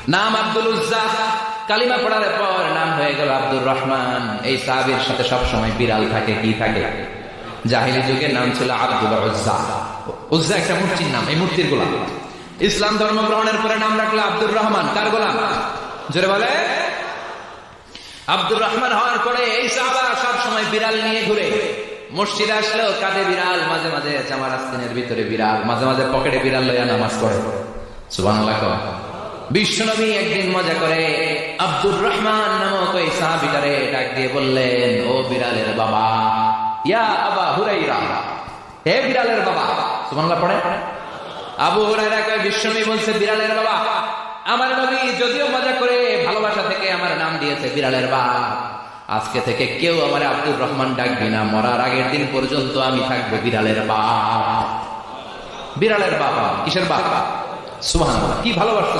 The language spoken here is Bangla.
নাম আব্দুল উজ্জা, কালিমা পড়ার পর নাম হয়ে গেল আব্দুর রহমান। এই সাহাবীর সাথে সব সময় বিড়াল থাকে। কি থাকে? জাহিলি যুগের নাম ছিল আব্দুল উজ্জা। উজ্জা একটা মূর্তির নাম, এই মূর্তির গোলাম। ইসলাম ধর্ম গ্রহণের পরে নাম রাখলো আব্দুর রহমান। কার গোলাম? জোরে বলে। আব্দুর রহমান হওয়ার পরে এই সাহাবা সব সময় বিড়াল নিয়ে ঘুরে। মসজিদে আসলেও কাঁধে বিড়াল, মাঝে মাঝে জামার আস্তিনের ভিতরে বিড়াল, মাঝে মাঝে পকেটে বিড়াল লইয়া নামাজ পড়ে। সুবহানাল্লাহ। বিশ্বনবী একদিন মজা করে আব্দুর রহমান নামক ওই সাহাবীটারে ডাক দিয়ে বললেন, ও বিড়ালের বাবা, ইয়া আবা হুরাইরা, হে বিড়ালের বাবা। সুবহানাল্লাহ পড়ে। আবু হুরায়রা কয়, বিশ্বনবী বলছে বিড়ালের বাবা। আমার নবী যদিও মজা করে ভালোবাসা থেকে আমার নাম দিয়েছে বিড়ালের বাবা, আজকে থেকে কেউ আমার আব্দুর রহমান ডাকবি না, মরার আগের দিন পর্যন্ত আমি থাকবো বিড়ালের বাবা। বিড়ালের বাবা কিসের বাবা? সুবহানাল্লাহ, কি ভালোবাসা।